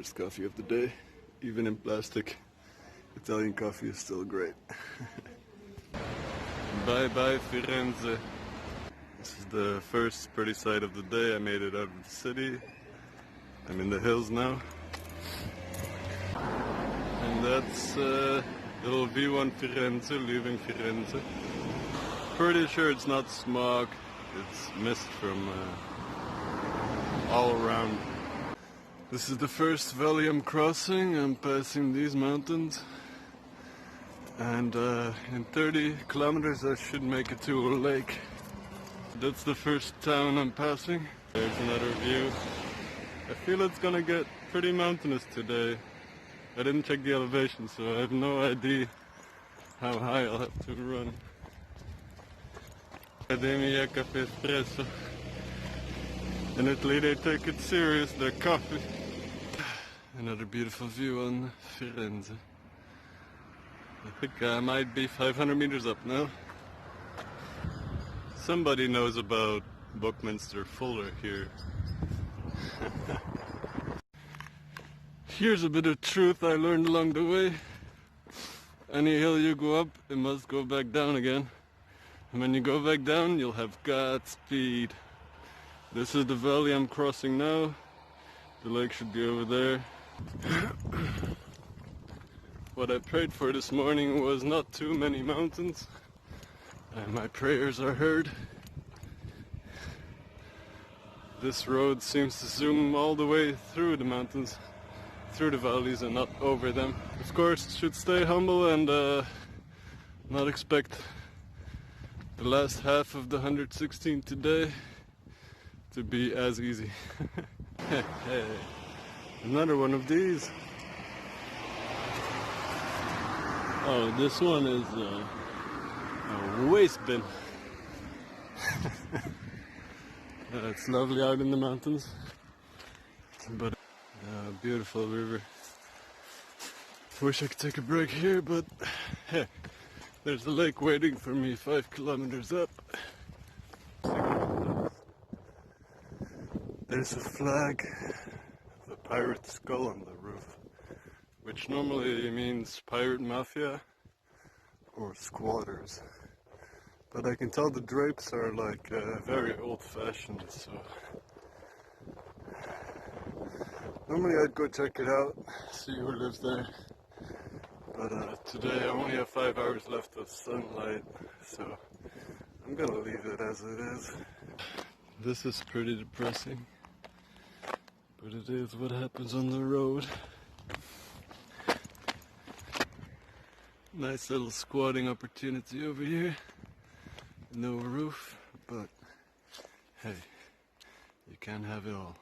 first coffee of the day. Even in plastic, Italian coffee is still great. Bye bye Firenze. This is the first pretty sight of the day. I made it out of the city. I'm in the hills now. And that's little V1 Firenze, leaving Firenze. Pretty sure it's not smog, it's mist from all around. This is the first valley I'm crossing. I'm passing these mountains. And in 30 kilometers I should make it to a lake. That's the first town I'm passing. There's another view. I feel it's gonna get pretty mountainous today. I didn't check the elevation, so I have no idea how high I'll have to run. Academia Cafe Espresso. In Italy they take it serious, their coffee. Another beautiful view on Firenze. I think I might be 500 meters up now. Somebody knows about Buckminster Fuller here. Here's a bit of truth I learned along the way. Any hill you go up, it must go back down again. And when you go back down, you'll have Godspeed. This is the valley I'm crossing now. The lake should be over there. What I prayed for this morning was not too many mountains. And my prayers are heard. This road seems to zoom all the way through the mountains, through the valleys and not over them. Of course, should stay humble and not expect the last half of the 116 today to be as easy. Hey, another one of these. Oh, this one is a waste bin. It's lovely out in the mountains, but beautiful river. Wish I could take a break here, but hey, there's a lake waiting for me 5 kilometers up. There's a flag of a pirate skull on the roof, which normally means pirate mafia or squatters. But I can tell the drapes are like very old-fashioned, so normally I'd go check it out, see who lives there. But today I only have 5 hours left of sunlight, so I'm gonna leave it as it is. This is pretty depressing, but it is what happens on the road. Nice little squatting opportunity over here. No roof, but hey, you can't have it all.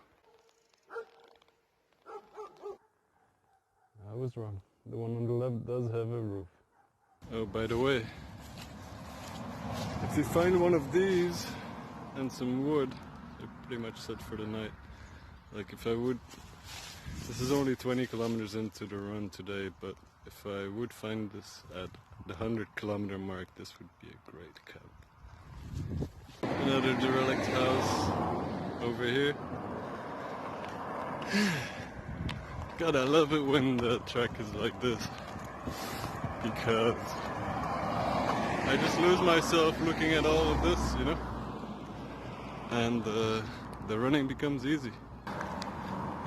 I was wrong. The one on the left does have a roof. Oh, by the way, if you find one of these and some wood, you're pretty much set for the night. Like if I would, this is only 20 kilometers into the run today, but if I would find this at the 100-kilometer mark, this would be a great camp. Another derelict house over here. God, I love it when the track is like this, because I just lose myself looking at all of this, you know, and the running becomes easy.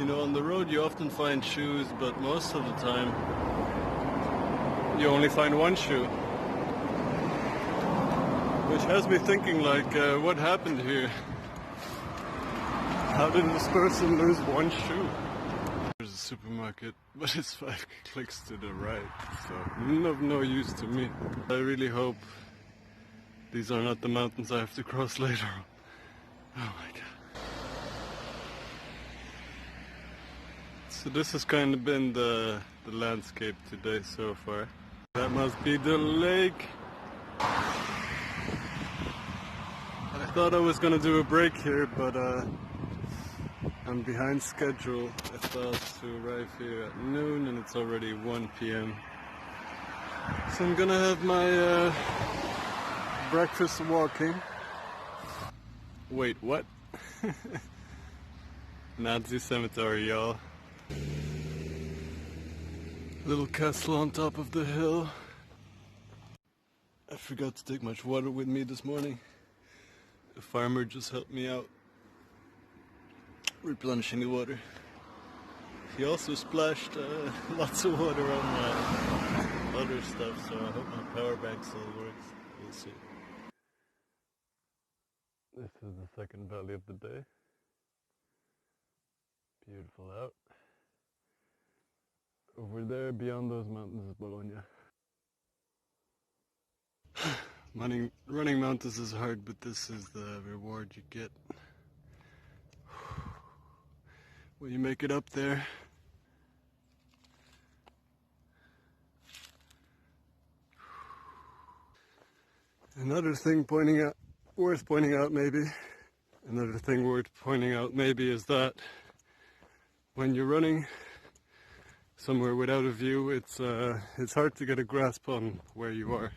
You know, on the road you often find shoes, but most of the time you only find one shoe. Which has me thinking, like, what happened here? How did this person lose one shoe? There's a supermarket, but it's 5 clicks to the right, so of no use to me. I really hope these are not the mountains I have to cross later on. Oh my god. So this has kind of been the landscape today so far. That must be the lake. I thought I was gonna do a break here, but I'm behind schedule. I thought to arrive here at noon and it's already 1 p.m. So I'm gonna have my breakfast walking. Wait, what? Nazi cemetery, y'all. Little castle on top of the hill. I forgot to take much water with me this morning. The farmer just helped me out replenishing the water. He also splashed lots of water on my other stuff, so I hope my power bank still works. We'll see. This is the second valley of the day. Beautiful out. Over there, beyond those mountains, is Bologna. Running mountains is hard, but this is the reward you get when you make it up there. Another thing worth pointing out maybe is that when you're running somewhere without a view, it's hard to get a grasp on where you are.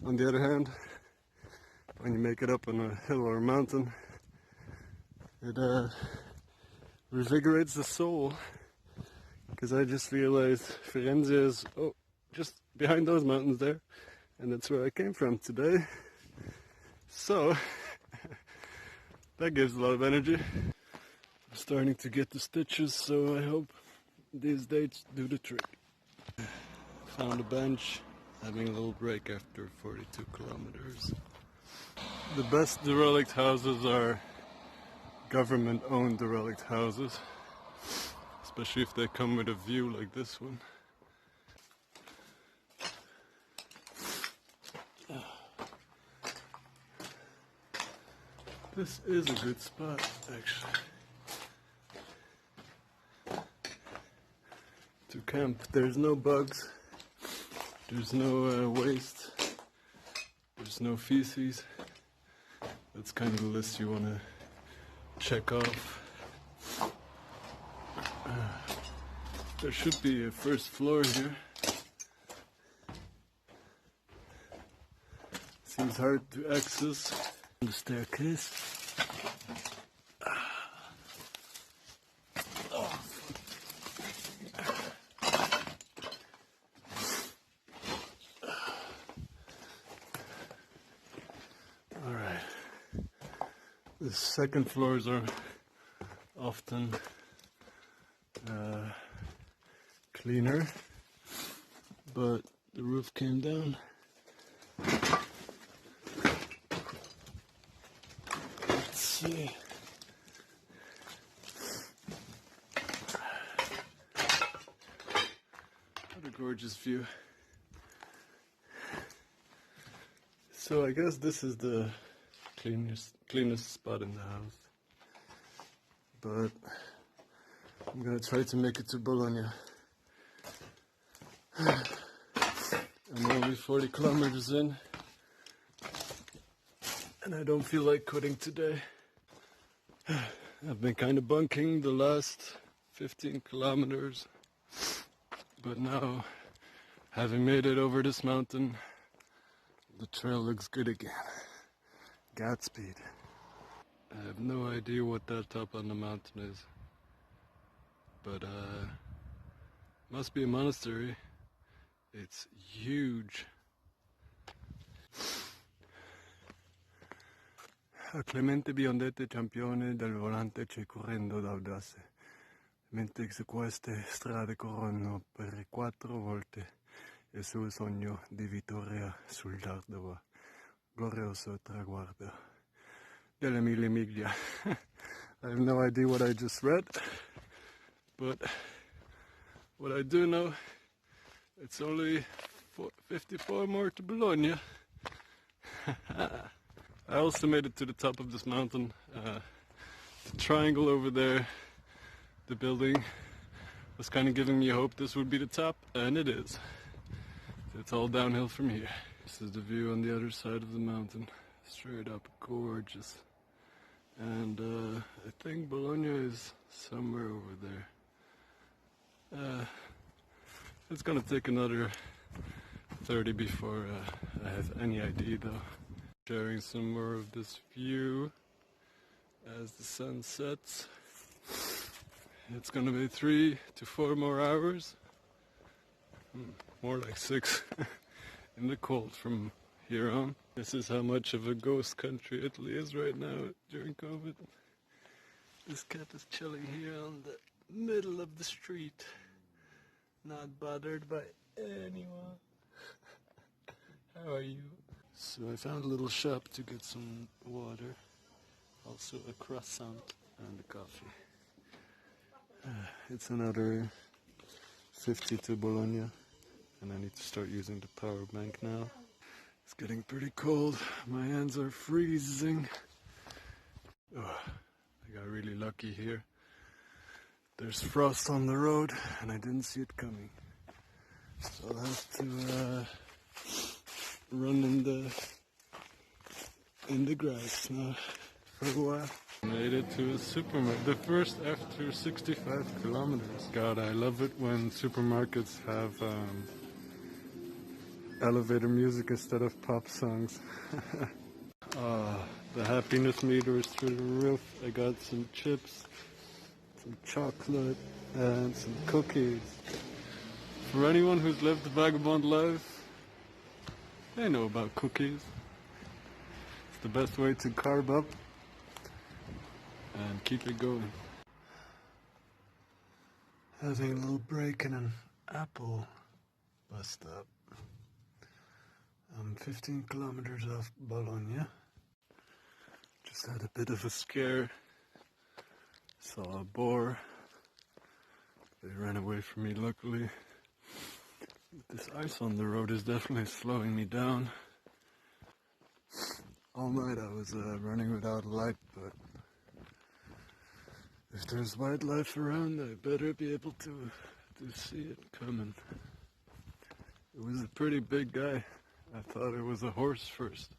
On the other hand, when you make it up on a hill or a mountain, it revigorates the soul. Because I just realized Firenze is just behind those mountains there, and that's where I came from today. So that gives a lot of energy. I'm starting to get the stitches, so I hope these dates do the trick. Found a bench, having a little break after 42 kilometers. The best derelict houses are government-owned derelict houses, especially if they come with a view like this one. This is a good spot, actually, to camp. There's no bugs, there's no waste, there's no feces. That's kind of the list you want to check off. There should be a first floor here. Seems hard to access. The staircase. Alright. The second floors are often cleaner, but the roof came down. Let's see. What a gorgeous view. So I guess this is the cleanest spot in the house. But I'm gonna try to make it to Bologna. I'm only 40 kilometers in, and I don't feel like quitting today. I've been kind of bunking the last 15 kilometers, but now, having made it over this mountain, the trail looks good again. Godspeed. I have no idea what that top on the mountain is, but must be a monastery. It's huge. A Clemente Biondette, campione del volante, c'è correndo d'audace, mentre su queste strade corrono per 4 volte il suo sogno di vittoria sul dardo glorioso traguardo delle mille miglia. I have no idea what I just read, but what I do know, it's only 54 more to Bologna. I also made it to the top of this mountain. The triangle over there, the building, was kind of giving me hope this would be the top, and it is. It's all downhill from here. This is the view on the other side of the mountain. Straight up gorgeous. And I think Bologna is somewhere over there. It's gonna take another 30 before I have any idea though. Sharing some more of this view as the sun sets. It's gonna be 3 to 4 more hours. More like 6 in the cold from here on. This is how much of a ghost country Italy is right now during COVID. This cat is chilling here on the middle of the street, not bothered by anyone. How are you? So I found a little shop to get some water, also a croissant and a coffee. It's another 50 to Bologna, and I need to start using the power bank now. It's getting pretty cold, my hands are freezing. Oh, I got really lucky here. There's frost on the road and I didn't see it coming. So I'll have to run in the grass now for a while. Made it to a supermarket, the first after 65 kilometers. God, I love it when supermarkets have elevator music instead of pop songs. The happiness meter is through the roof. I got some chips, some chocolate, and some cookies. For anyone who's lived the vagabond life, they know about cookies. It's the best way to carb up and keep it going. Having a little break in an Apple bus stop. I'm 15 kilometers off Bologna. Just had a bit of a scare. Saw a boar. They ran away from me, luckily. This ice on the road is definitely slowing me down. All night I was running without a light, but if there's wildlife around, I better be able to see it coming. It was a pretty big guy. I thought it was a horse first.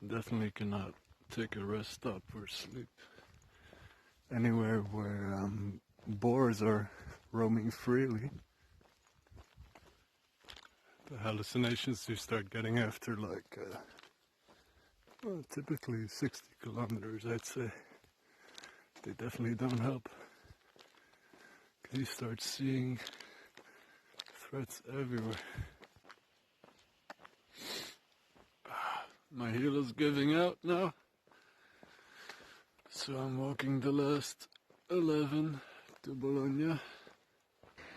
Definitely cannot take a rest stop or sleep anywhere where boars are roaming freely. The hallucinations you start getting after like well, typically 60 kilometers, I'd say. They definitely don't help. 'Cause you start seeing threats everywhere. My heel is giving out now. So I'm walking the last 11 to Bologna.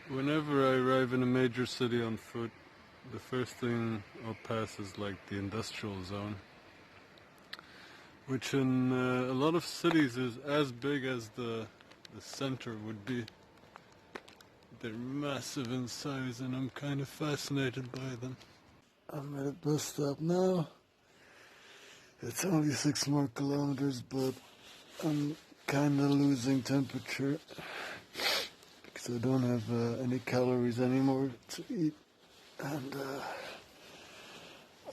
Whenever I arrive in a major city on foot, the first thing I'll pass is like the industrial zone, which in a lot of cities is as big as the center would be. They're massive in size and I'm kind of fascinated by them. I'm at a bus stop now. It's only 6 more kilometers, but I'm kind of losing temperature because I don't have any calories anymore to eat. And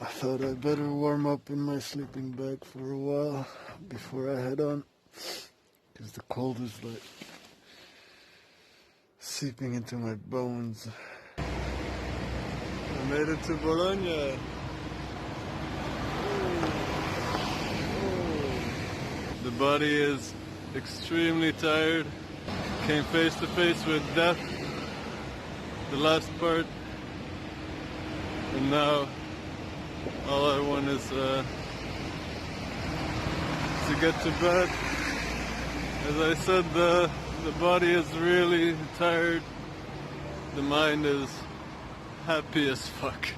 I thought I'd better warm up in my sleeping bag for a while before I head on, because the cold is like seeping into my bones. I made it to Bologna. The body is extremely tired. Came face to face with death, the last part. And now all I want is to get to bed. As I said, the body is really tired. The mind is happy as fuck.